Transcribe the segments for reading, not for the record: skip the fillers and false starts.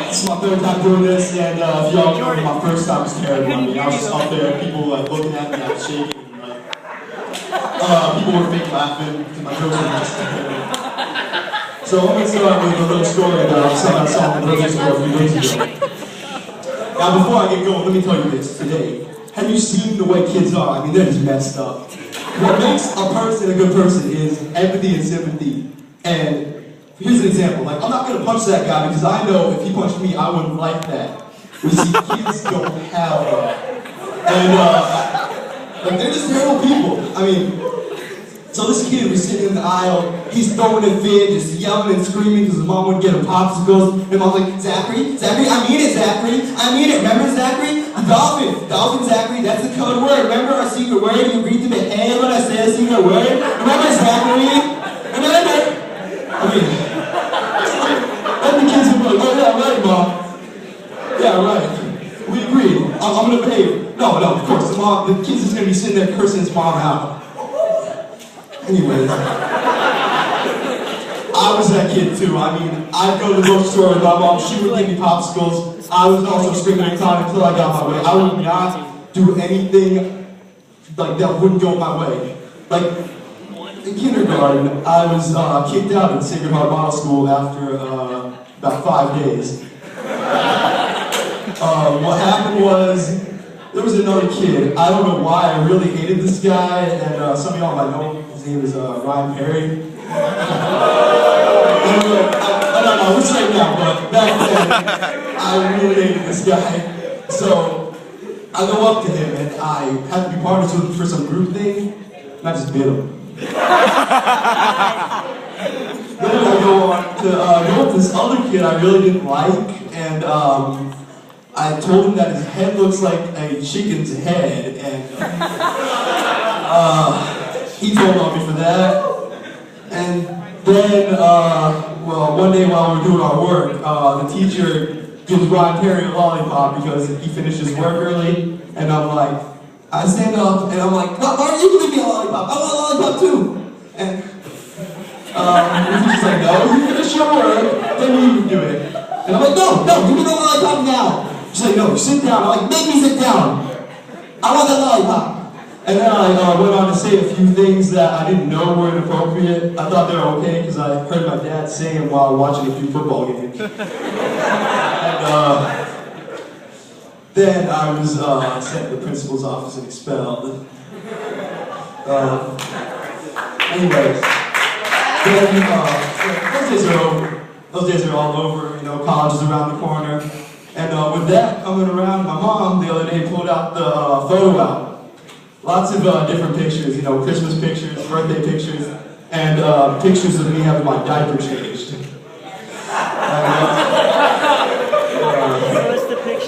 This is my third time doing this, and if y'all remember, my first time was terrible. I mean, I was just up there, people like looking at me, I was shaking, and like, people were fake laughing, because my jokes were just terrible. So I'm going to start with a little story about something I saw in the grocery store a few days ago. Now before I get going, let me tell you this today. Have you seen the way kids are? I mean, they're just messed up. What makes a person a good person is empathy and sympathy. And here's an example. Like, I'm not going to punch that guy because I know if he punched me, I wouldn't like that. You see, kids don't have that. And, like, they're just terrible people. I mean, so this kid was sitting in the aisle, he's throwing a fit, just yelling and screaming because his mom wouldn't get him popsicles. And mom's like, Zachary, I mean it, Zachary, I mean it. Remember, Zachary? Dolphin, Zachary, that's the code word. Remember our secret word? You read them at hand when I say a secret word? Remember, Zachary? Remember? I mean, then the kids would be like, oh yeah, right, Mom. Yeah, right. We agree. I'm gonna behave. No, of course, the kid's just gonna be sitting there cursing his mom out. Anyways, I was that kid too. I mean, I'd go to the grocery store with my mom, she would give me popsicles. I was also screaming and clowning until I got my way. I would not do anything like that wouldn't go my way. Like, in kindergarten, I was kicked out of Sacred Heart Model School after about 5 days. What happened was, there was another kid. I don't know why, I really hated this guy, and some of y'all might know him. His name is Ryan Perry. I don't know, we're straight now, but back then, I really hated this guy. So, I go up to him, and I have to be partners with him for some group thing, and I just bit him. Then I go on to go with this other kid I really didn't like, and I told him that his head looks like a chicken's head, and he told on me for that. And then, well, one day while we were doing our work, the teacher gives Ryan Perry a lollipop because he finished his work early, and I'm like, I stand up and I'm like, why you giving me a lollipop? I want a lollipop too. And the teacher's like, no, you finish your work, then you can do it. And I'm like, no, give me the lollipop now. She's like, no, sit down. I'm like, make me sit down. I want that lollipop. And then I went on to say a few things that I didn't know were inappropriate. I thought they were okay because I heard my dad say them while watching a few football games. And then I was sent to the principal's office and expelled. Anyways, then those days are over. Those days are all over. You know, college is around the corner. And with that coming around, my mom the other day pulled out the photo album. Lots of different pictures, you know, Christmas pictures, birthday pictures, and pictures of me having my diaper changed.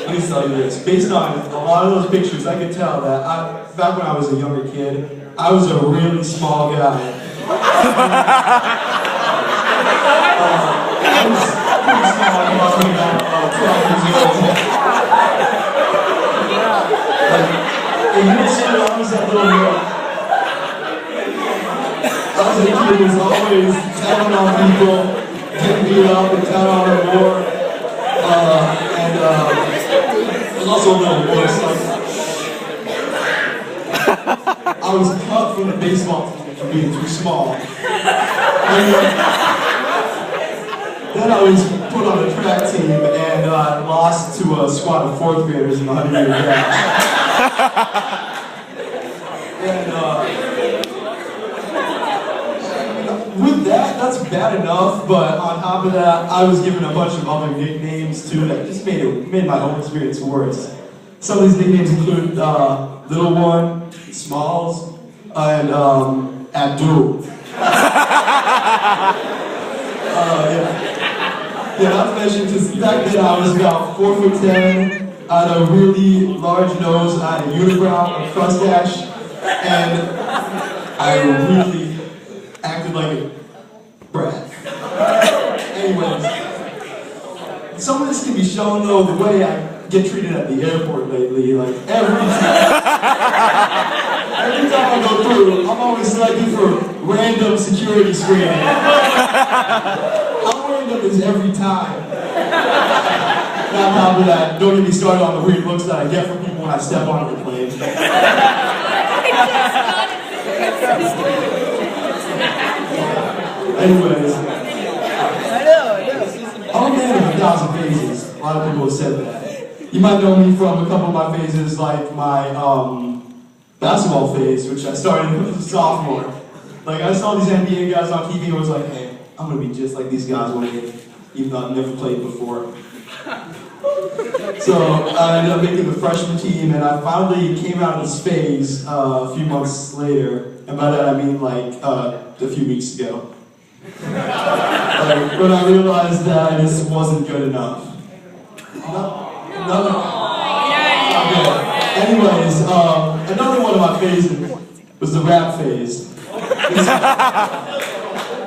Let me tell you this. Based on a lot of those pictures, I could tell that back when I was a younger kid, I was a really small guy. I was pretty small, I was about 12 years old. And you know, I was that little girl. I was a kid who was always telling on people, getting beat up and telling on them more. And I was also a little worse. I was cut from the baseball team for being too small. And then I was put on the track team and lost to a squad of 4th graders in the 100-meter dash. And with that's bad enough, but on top of that, I was given a bunch of other nicknames too that just made my whole experience worse. Some of these nicknames include Little One, Smalls, and Abdul. Yeah, not to mention, because back then I was about 4'10", I had a really large nose, I had a unibrow, a mustache, and I really acted like a brat. Anyways, some of this can be shown though the way I get treated at the airport lately. Like every time I go through, I'm always selected for random security screening. I'm wearing them every time. on top of that, don't get me started on the weird looks that I get from people when I step onto the plane. Anyways, I'm a man of 1,000 phases. A lot of people have said that. You might know me from a couple of my phases, like my basketball phase, which I started as a sophomore. Like, I saw these NBA guys on TV and was like, hey, I'm gonna be just like these guys one day, even though I've never played before. So I ended up making the freshman team, and I finally came out of this phase a few months later, and by that I mean like a few weeks ago. Like, when I realized that I just wasn't good enough. No. Anyways, another one of my phases was the rap phase.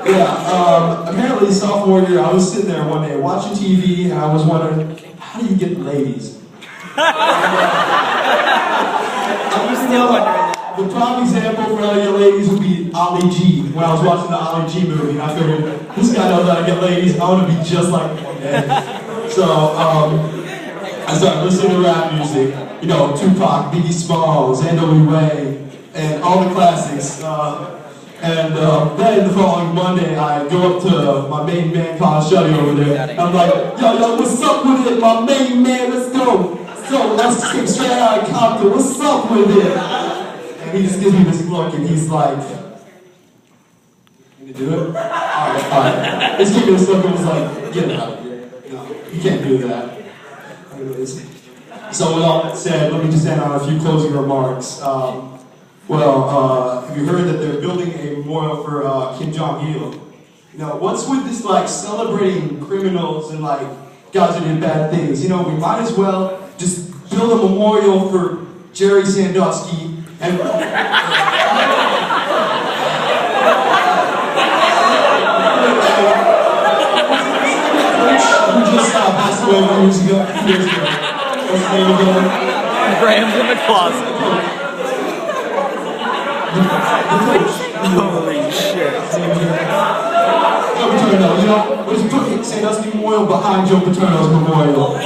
Yeah, apparently sophomore year, I was sitting there one day watching TV, and I was wondering, how do you get ladies? The prime example for how to get ladies would be Ali G. When I was watching the Ali G movie, and I figured, this guy knows how to get ladies, I want to be just like him one day. So, I started listening to rap music, you know, Tupac, Biggie Smalls, NWA, and all the classics. Then the following Monday, I go up to my main man, Colin Shuddy over there, and I'm like, yo, what's up with it, my main man, let's go. So, let's skip straight out of Compton, what's up with it? And he just gives me this look, and he's like, you can do it? Alright. He's giving me this look and was like, get out of here. No, you can't do that. Anyways, so with all that said, let me just end on a few closing remarks. Have you heard that they're building a memorial for Kim Jong-il? You know, what's with this like celebrating criminals and like guys who did bad things? You know, we might as well just build a memorial for Jerry Sandusky and who just passed away a few years ago. What's his name again? Graham's in the closet. Holy shit. Joe Paterno, you know, we're just putting Sandusky Memorial behind Joe Paterno's memorial.